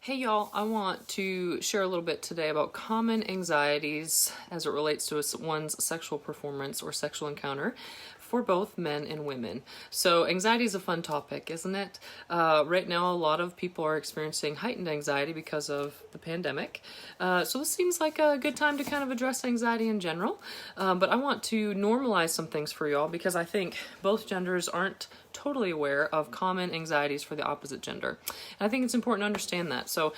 Hey y'all, I want to share a little bit today about common anxieties as it relates to one's sexual performance or sexual encounter for both men and women. So anxiety is a fun topic, isn't it? Right now, a lot of people are experiencing heightened anxiety because of the pandemic. So this seems like a good time to kind of address anxiety in general. But I want to normalize some things for y'all because I think both genders aren't totally aware of common anxieties for the opposite gender. And I think it's important to understand that. So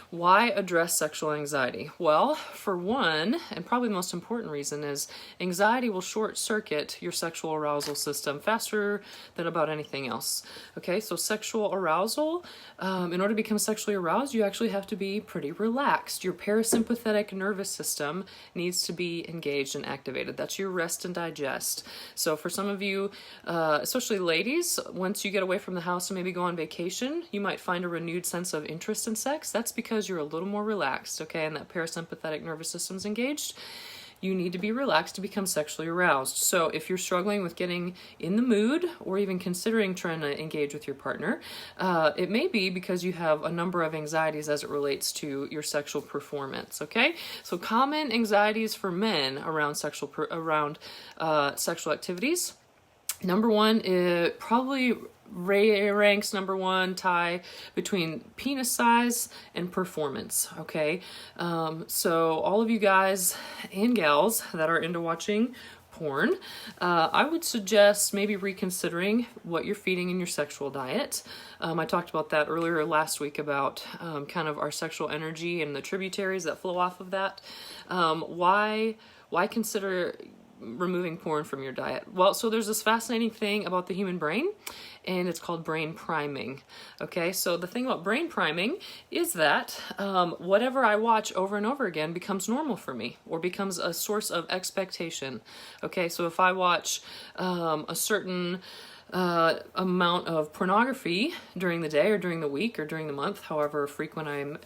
why address sexual anxiety? Well, for one, and probably the most important reason, is anxiety will short circuit your sexual arousal system faster than about anything else. Okay, so sexual arousal, in order to become sexually aroused, you actually have to be pretty relaxed. Your parasympathetic nervous system needs to be engaged and activated. That's your rest and digest. So for some of you, especially ladies, once you get away from the house and maybe go on vacation, you might find a renewed sense of interest in sex. That's because you're a little more relaxed, okay, and that parasympathetic nervous system's engaged. You need to be relaxed to become sexually aroused. So if you're struggling with getting in the mood or even considering trying to engage with your partner, it may be because you have a number of anxieties as it relates to your sexual performance, okay? So common anxieties for men around sexual activities. Number one, it probably ranks number one tie between penis size and performance, okay? So all of you guys and gals that are into watching porn, I would suggest maybe reconsidering what you're feeding in your sexual diet. I talked about that earlier last week about kind of our sexual energy and the tributaries that flow off of that. Why consider removing porn from your diet? Well, so there's this fascinating thing about the human brain, and it's called brain priming. Okay, so the thing about brain priming is that whatever I watch over and over again becomes normal for me or becomes a source of expectation. Okay, so if I watch a certain amount of pornography during the day or during the week or during the month, however frequent I'm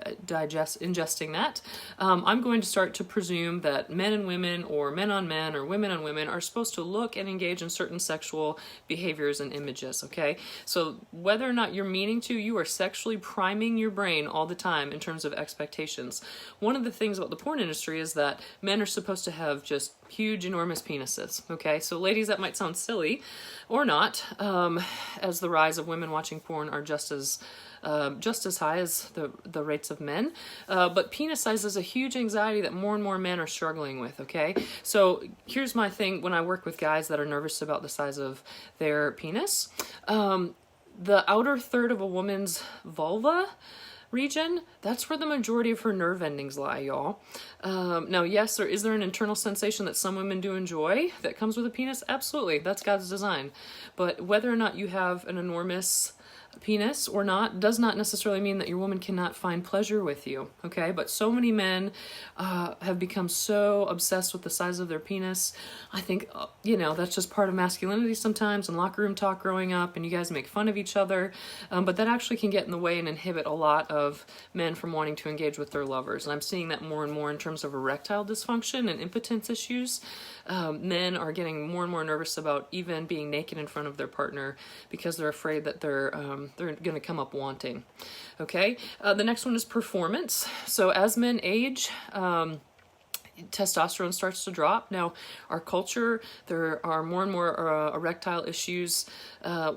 ingesting that, I'm going to start to presume that men and women or men on men or women on women are supposed to look and engage in certain sexual behaviors and images, okay? So whether or not you're meaning to, you are sexually priming your brain all the time in terms of expectations. One of the things about the porn industry is that men are supposed to have just huge, enormous penises, okay? So ladies, that might sound silly, or not, as the rise of women watching porn are just as high as the rates of men. But penis size is a huge anxiety that more and more men are struggling with, okay? So here's my thing when I work with guys that are nervous about the size of their penis. The outer third of a woman's vulva region, that's where the majority of her nerve endings lie, y'all. Now, yes, is there an internal sensation that some women do enjoy that comes with a penis? Absolutely, that's God's design. But whether or not you have an enormous penis or not does not necessarily mean that your woman cannot find pleasure with you, okay? But so many men have become so obsessed with the size of their penis. I think, that's just part of masculinity sometimes and locker room talk growing up, and you guys make fun of each other, but that actually can get in the way and inhibit a lot of men from wanting to engage with their lovers. And I'm seeing that more and more in terms of erectile dysfunction and impotence issues. Men are getting more and more nervous about even being naked in front of their partner because they're afraid that they're going to come up wanting. Okay, the next one is performance. So as men age, testosterone starts to drop. Now, our culture, there are more and more erectile issues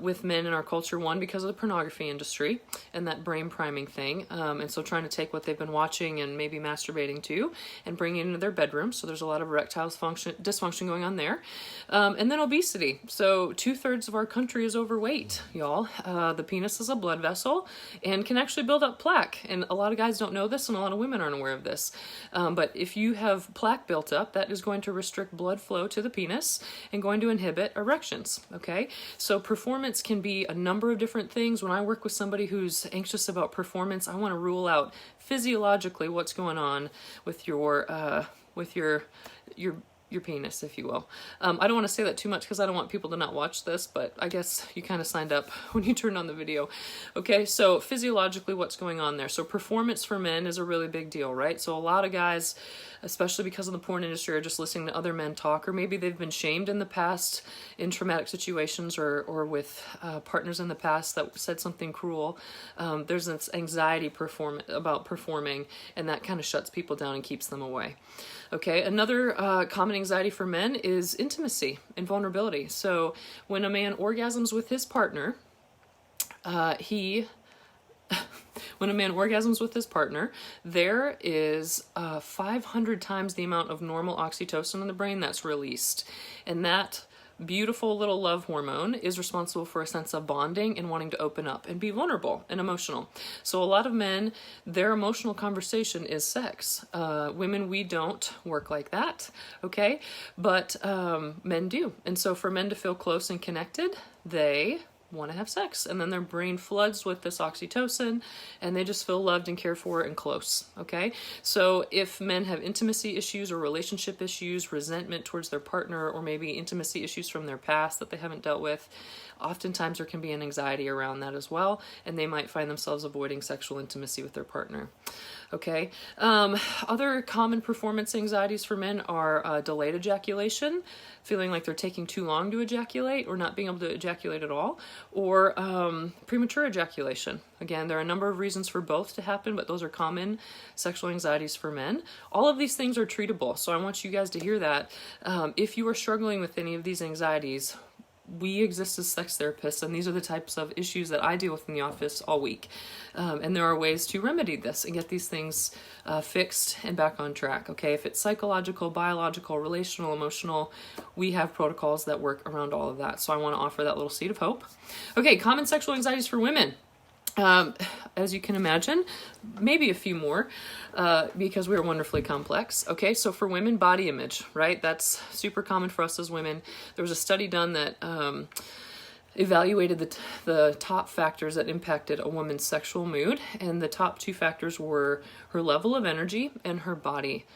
with men in our culture, one, because of the pornography industry and that brain priming thing, and so trying to take what they've been watching and maybe masturbating to and bring it into their bedroom, so there's a lot of erectile dysfunction going on there. And then obesity. So 2/3 of our country is overweight, y'all. The penis is a blood vessel and can actually build up plaque, and a lot of guys don't know this and a lot of women aren't aware of this. But if you have plaque built up, that is going to restrict blood flow to the penis and going to inhibit erections, okay? So performance can be a number of different things. When I work with somebody who's anxious about performance, I want to rule out physiologically what's going on with your your penis, if you will. I don't want to say that too much because I don't want people to not watch this, but I guess you kind of signed up when you turned on the video. Okay, so physiologically, what's going on there? So performance for men is a really big deal, right? So a lot of guys, especially because of the porn industry, are just listening to other men talk, or maybe they've been shamed in the past in traumatic situations or with partners in the past that said something cruel. There's this anxiety about performing, and that kind of shuts people down and keeps them away. Okay, another common anxiety for men is intimacy and vulnerability. So when a man orgasms with his partner, when a man orgasms with his partner, there is 500 times the amount of normal oxytocin in the brain that's released. And that beautiful little love hormone is responsible for a sense of bonding and wanting to open up and be vulnerable and emotional. So a lot of men, their emotional conversation is sex. Women, we don't work like that, okay? But men do. And so for men to feel close and connected, they want to have sex, and then their brain floods with this oxytocin, and they just feel loved and cared for and close. Okay, so if men have intimacy issues or relationship issues, resentment towards their partner, or maybe intimacy issues from their past that they haven't dealt with, oftentimes there can be an anxiety around that as well, and they might find themselves avoiding sexual intimacy with their partner. Okay, other common performance anxieties for men are delayed ejaculation, feeling like they're taking too long to ejaculate or not being able to ejaculate at all, or premature ejaculation. Again, there are a number of reasons for both to happen, but those are common sexual anxieties for men. All of these things are treatable, so I want you guys to hear that. If you are struggling with any of these anxieties, we exist as sex therapists, and these are the types of issues that I deal with in the office all week. And there are ways to remedy this and get these things fixed and back on track, okay? If it's psychological, biological, relational, emotional, we have protocols that work around all of that. So I want to offer that little seed of hope. Okay, common sexual anxieties for women. As you can imagine, maybe a few more, because we are wonderfully complex. Okay, so for women, body image, right? That's super common for us as women. There was a study done that evaluated the top factors that impacted a woman's sexual mood, and the top two factors were her level of energy and her body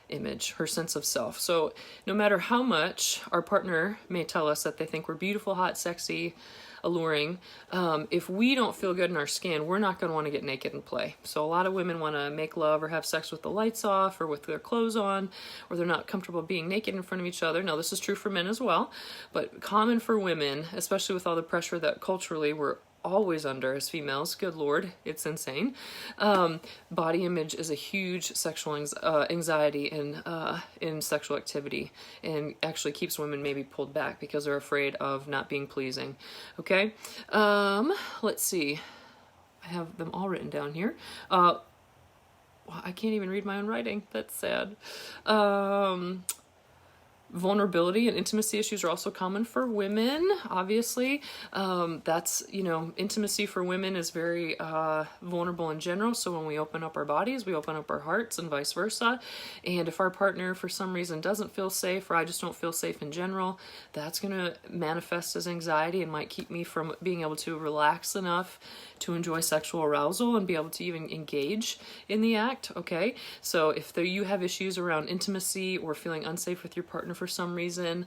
image, her sense of self. So no matter how much our partner may tell us that they think we're beautiful, hot, sexy, alluring, if we don't feel good in our skin, we're not going to want to get naked and play. So a lot of women want to make love or have sex with the lights off or with their clothes on, or they're not comfortable being naked in front of each other. Now, this is true for men as well, but common for women, especially with all the pressure that culturally we're always under as females. Good Lord, it's insane. Body image is a huge sexual anxiety in sexual activity, and actually keeps women maybe pulled back because they're afraid of not being pleasing. Okay, let's see. I have them all written down here. Well, I can't even read my own writing. That's sad. Vulnerability and intimacy issues are also common for women, obviously. That's, intimacy for women is very vulnerable in general. So when we open up our bodies, we open up our hearts and vice versa. And if our partner for some reason doesn't feel safe, or I just don't feel safe in general, that's going to manifest as anxiety and might keep me from being able to relax enough to enjoy sexual arousal and be able to even engage in the act. Okay, so if you have issues around intimacy or feeling unsafe with your partner for some reason,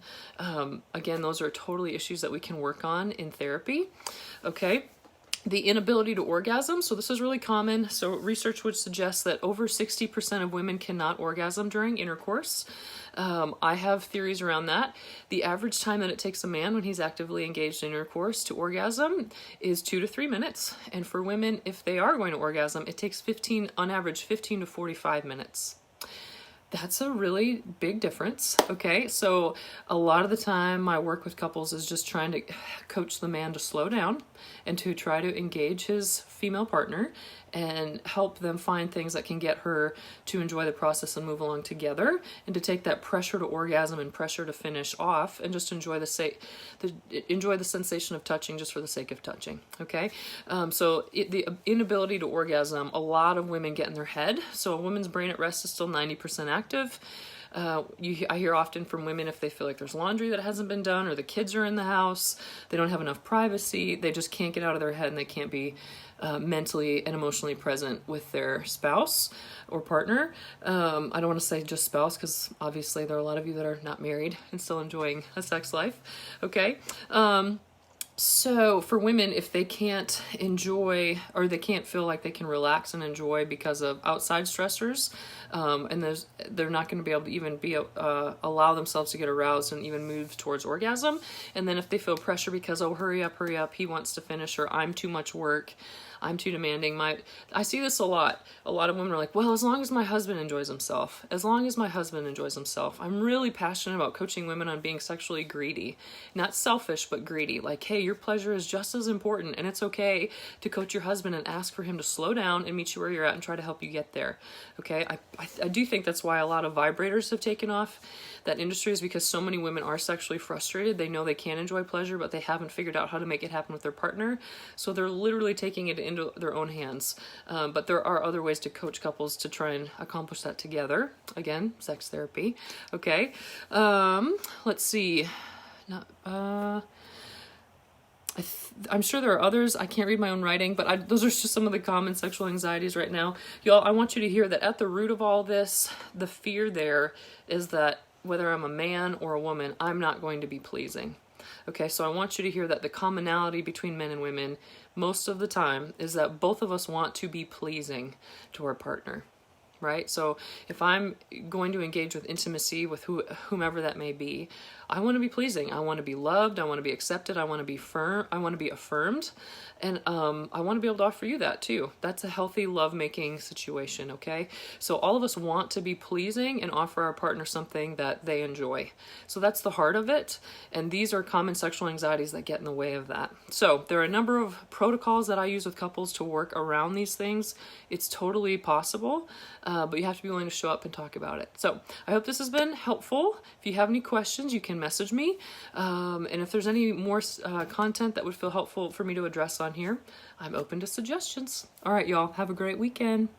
again, those are totally issues that we can work on in therapy. Okay, the inability to orgasm. So this is really common. So research would suggest that over 60% of women cannot orgasm during intercourse. I have theories around that. The average time that it takes a man when he's actively engaged in intercourse to orgasm is 2 to 3 minutes. And for women, if they are going to orgasm, it takes on average 15 to 45 minutes. That's a really big difference. Okay, so a lot of the time my work with couples is just trying to coach the man to slow down and to try to engage his female partner and help them find things that can get her to enjoy the process and move along together, and to take that pressure to orgasm and pressure to finish off and just enjoy the sensation of touching just for the sake of touching. Okay, the inability to orgasm, a lot of women get in their head. So a woman's brain at rest is still 90% active. I hear often from women, if they feel like there's laundry that hasn't been done, or the kids are in the house, they don't have enough privacy, they just can't get out of their head and they can't be mentally and emotionally present with their spouse or partner. I don't want to say just spouse, because obviously there are a lot of you that are not married and still enjoying a sex life. Okay. So for women, if they can't enjoy, or they can't feel like they can relax and enjoy because of outside stressors, and they're not going to be able to even allow themselves to get aroused and even move towards orgasm. And then if they feel pressure because, oh, hurry up, he wants to finish, or I'm too much work, I'm too demanding. I see this a lot. A lot of women are like, well, as long as my husband enjoys himself, I'm really passionate about coaching women on being sexually greedy, not selfish, but greedy. Like, hey, your pleasure is just as important, and it's okay to coach your husband and ask for him to slow down and meet you where you're at and try to help you get there. Okay. I do think that's why a lot of vibrators have taken off that industry, is because so many women are sexually frustrated. They know they can enjoy pleasure, but they haven't figured out how to make it happen with their partner. So they're literally taking it into their own hands. But there are other ways to coach couples to try and accomplish that together. Again, sex therapy. Okay. Let's see. I'm sure there are others. I can't read my own writing, but those are just some of the common sexual anxieties right now. Y'all, I want you to hear that at the root of all this, the fear there is that whether I'm a man or a woman, I'm not going to be pleasing. Okay, so I want you to hear that the commonality between men and women most of the time is that both of us want to be pleasing to our partner. Right? So if I'm going to engage with intimacy with whomever that may be, I want to be pleasing. I want to be loved. I want to be accepted. I want to be firm. I want to be affirmed. And I want to be able to offer you that too. That's a healthy lovemaking situation, okay? So all of us want to be pleasing and offer our partner something that they enjoy. So that's the heart of it. And these are common sexual anxieties that get in the way of that. So there are a number of protocols that I use with couples to work around these things. It's totally possible, but you have to be willing to show up and talk about it. So I hope this has been helpful. If you have any questions, you can message me. And if there's any more content that would feel helpful for me to address on here, I'm open to suggestions. All right, y'all, have a great weekend.